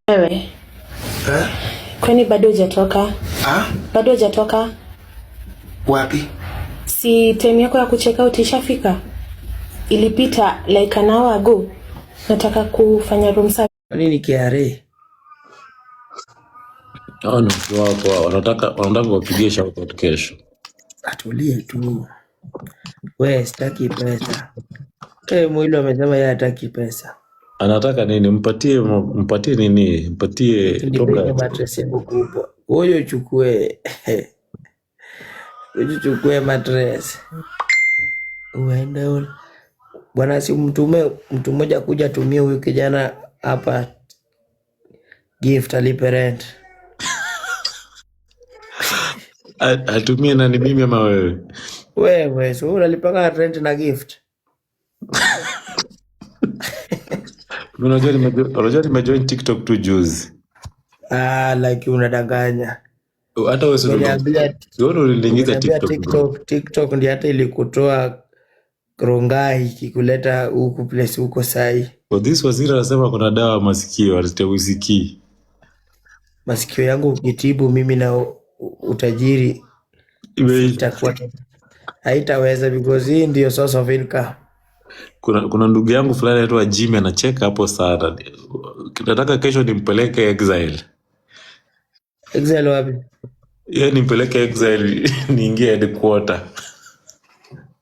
Wewe, Eh? kwani bado hujatoka? Bado hujatoka? Wapi? Si time yako ya kucheck out ishafika? Ilipita like an hour ago. Nataka kufanya room service. Nini KRA? Hao ni watu wako, wanataka wapigie shout out kesho. Atulie tu. We, sitaki pesa. Mwilo amesema yeye hataki pesa. Anataka nini? Mpatie nini? Mpatie Ndio mattress yangu kubwa. Wewe uchukue. Uchukue mattress. Uende bwana, si mtu mmoja kuja tumie huyu kijana hapa gift alipe rent. Atumie nani, mimi ama wewe? Wewe, so unalipanga rent na gift. Unajua nimejoin TikTok tu juzi. Like unadanganya. Hata wewe sio uliingiza TikTok ndio hata ilikutoa Rongai kikuleta huku place huko sai. For this waziri anasema kuna dawa masikio, usikii. Masikio yangu ukitibu mimi na utajiri itakuwa haitaweza because hii ndio source of income. Kuna ndugu yangu fulani anaitwa Jimmy anacheka hapo sana. Nataka kesho nimpeleke exile. Exile wapi? Yeye nimpeleke exile niingie headquarter.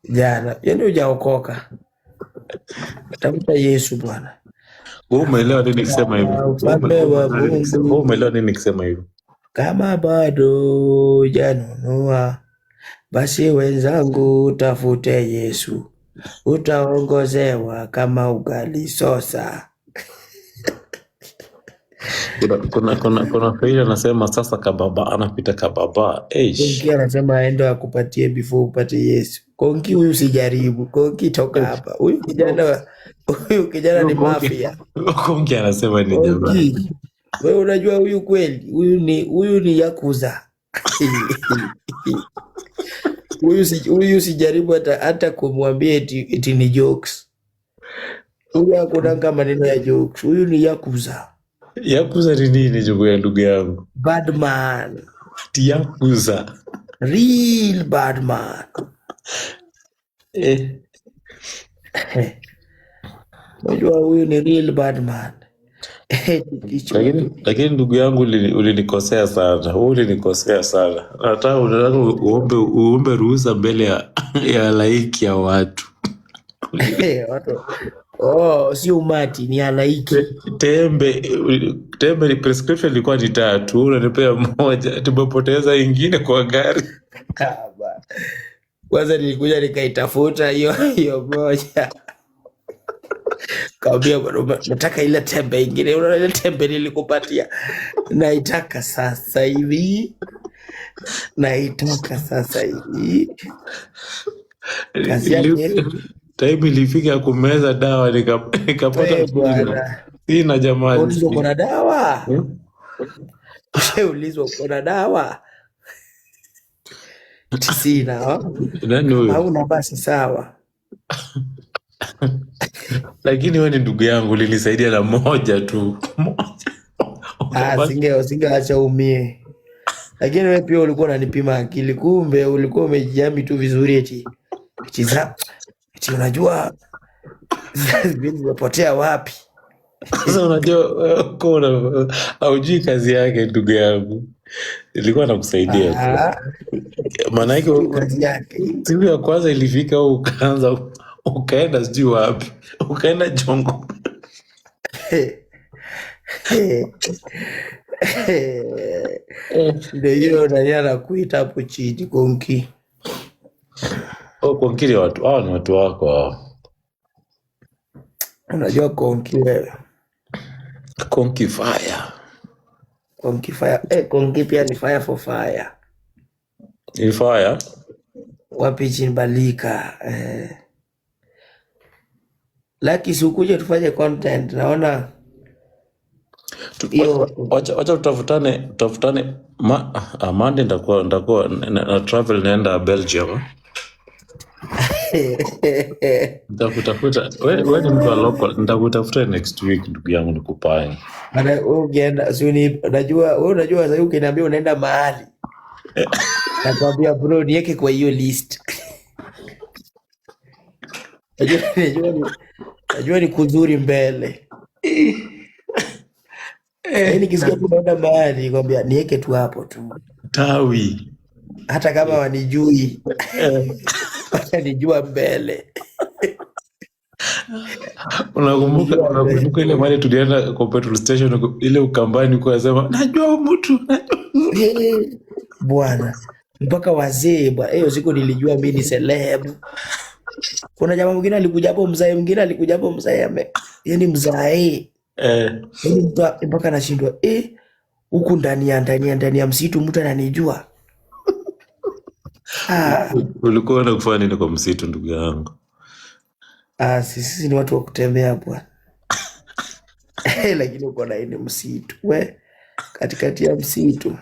Jana, yeye hujaokoka. Tafuta Yesu bwana. Wewe umeelewa nini nikisema hivyo? Wewe umeelewa nini nikisema hivyo? Kama bado janunua, basi wenzangu tafute Yesu. Utaongozewa kama ugali sosa. Kuna faili anasema sasa kababa anapita kababa. Konki anasema aende akupatie before upate Yesu. Konki huyu usijaribu. Konki toka hapa. Huyu kijana ni mafia. Konki anasema ni jamani. Wewe unajua huyu kweli? Huyu ni yakuza. Huyu usijaribu hata kumwambia eti ni jokes. Huyu hakuna maneno ya jokes. Huyu ni yakuza. Yakuza ni nini ndugu yangu? Bad man. Yakuza. Real bad man. Unajua huyu ni real bad man. Lakini ndugu yangu ulinikosea sana. Wewe ulinikosea sana. Hata unataka uombe ruhusa mbele ya laiki ya watu. Watu. Si umati ni halaiki. Tembe ni prescription ilikuwa ni 3, unanipea moja, tumepoteza ingine kwa gari. Kwanza nilikuja nikaitafuta hiyo moja. Kaambia nataka ile tembe ingine, unaona ile tembe nilikupatia. Naitaka sasa hivi. Time ilifika kumeza dawa nikapata sina jamani. Ulizwa kuna dawa? Ulizwa kuna dawa? Sina. Nani huyo? Hauna basi sawa. Lakini wewe ni ndugu yangu, ulinisaidia na moja tu. Singeacha umie. Lakini wewe pia ulikuwa unanipima akili, kumbe ulikuwa umejami tu vizuri eti unajua zimepotea wapi? Sasa unajua haujui kazi yake ndugu yangu. Nilikuwa nakusaidia. Maana yake siku ya kwanza ilifika ukaenda sijui wapi. Ukaenda Jongo. Ndio hiyo nani anakuita hapo chini Konki. Konki ni watu, hao ni watu wako hao. Unajua Konki wewe. Konki fire. Konki fire. Konki pia ni fire for fire. Ni fire? Wapi chini balika. Laki sikuje tufanye content. Naona wacha tutafutane Monday nitakuwa na travel naenda Belgium. Nitakutafuta. Wewe ni mtu wa local. Nitakutafuta next week ndugu yangu nikupae. Bana wewe ukienda suni, unajua sasa ukiniambia unaenda mahali. Nakwambia bro niweke kwa hiyo list. Najua ni kuzuri mbele. Nikisikia tunaenda mahali kwambia niweke tu hapo tu. Tawi. Hata kama wanijui. Wanijua mbele. Unakumbuka ile mali tulienda kwa petrol station ile Ukambani kwa sema najua mtu. Bwana mpaka wazee bwana, hiyo siku nilijua mimi ni celeb. Kuna jamaa mwingine alikuja hapo mzae, yani mzae. Mpaka nashindwa huku ndani ya msitu mtu ananijua. Ulikuwa unafanya nini kwa msitu ndugu yangu? Sisi ni watu wa kutembea bwana. Lakini uko na ile msitu we, katikati ya msitu.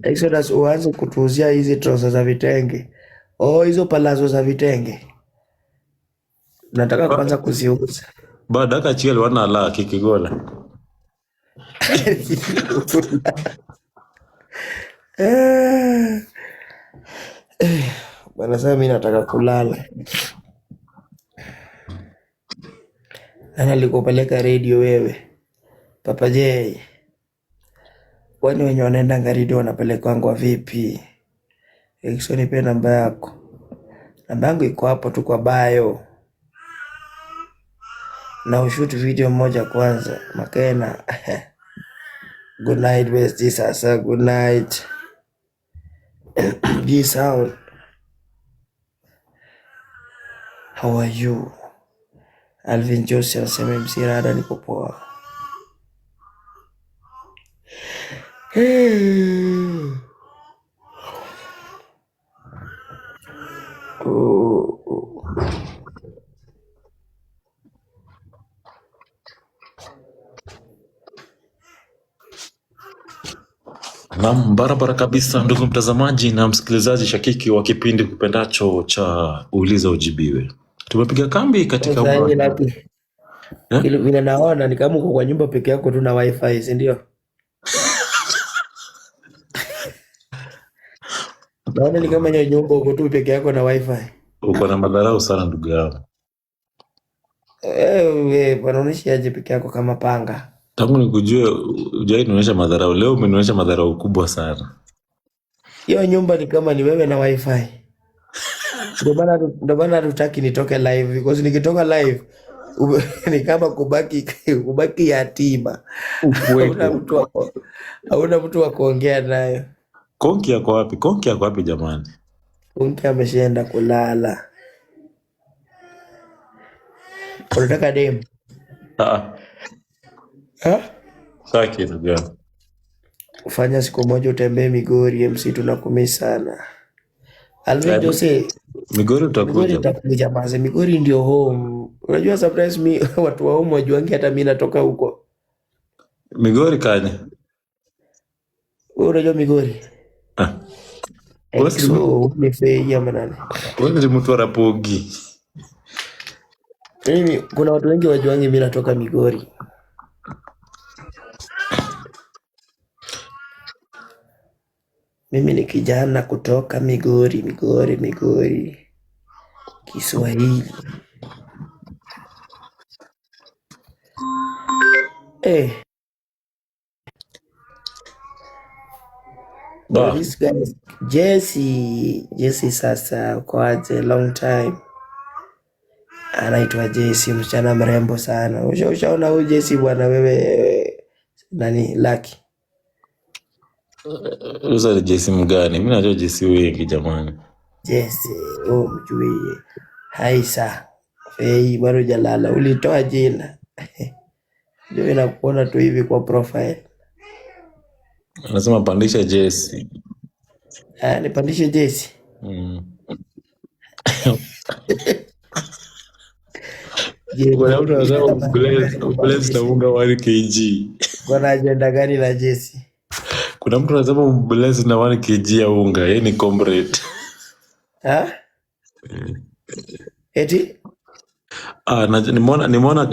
Exodus uanze kutuuzia hizi trosa za vitenge. Hizo palazo za vitenge. Nataka kwanza kuziuza. Baada kachile wana la kikigola. Bwana sasa mimi nataka kulala. Nani alikupeleka radio wewe? Papa J. Kwani wenye wanaenda radio wanapelekwa vipi? Nipe namba yako. Namba yangu iko hapo tu kwa bio. Na ushoot video moja kwanza. Makena. Good night West sasa. Good night. Peace out. How are you? Alvin Jose anasema msirada niko poa. Naam, barabara kabisa ndugu mtazamaji na msikilizaji shakiki wa kipindi kupendacho cha Uliza Ujibiwe. Tumepiga kambi katika vile naona ni kama uko kwa nyumba peke yako tu na wifi, si ndio? Naona ni kama nyumba uko tu peke yako na wifi. Uko na madharau sana ndugu yangu. Bwana unaishi aje peke yako kama panga? Tangu nikujue hujai nionyesha madharau, leo umenionyesha madharau kubwa sana. Hiyo nyumba ni kama ni wewe na wifi. Ndio maana hatutaki nitoke live because nikitoka live ni kama kubaki yatima. Hauna mtu wa kuongea naye. Konki yako wapi? Konki yako wapi jamani? Konki ameshaenda kulala. Unataka dem? Saki ndugu yangu. Ufanya siku moja utembee Migori msitu na kumi sana. Alvin Jose Migori utakuja basi. Migori ndio home. Unajua surprise watu wa home wajuangi hata mimi natoka huko. Migori kanye? Unajua Migori? Umefeia manane. Wewe ni mtu wa Rapogi. Mimi kuna watu wengi wajuangi mimi natoka Migori. Mimi ni kijana kutoka Migori. Kiswahili. This guy Jesse sasa kwaje long time. Anaitwa Jesse, msichana mrembo sana. Ushaona huyu Jesse bwana wewe nani Lucky? Uza Jesse mgani? Mimi najua Jesse wengi jamani. Jesse, mjui. Haisa. Bado jalala. Ulitoa jina. Ndio inakuona tu hivi kwa profile. Anasema pandisha Jesse. Nipandishe Jesse. Kwa mtu anasema bless na unga 1 kg. Kuna ajenda gani la Jesse? Kuna mtu anasema mbelezi na 1 kg ya unga, yeye ni comrade. Eti Nimeona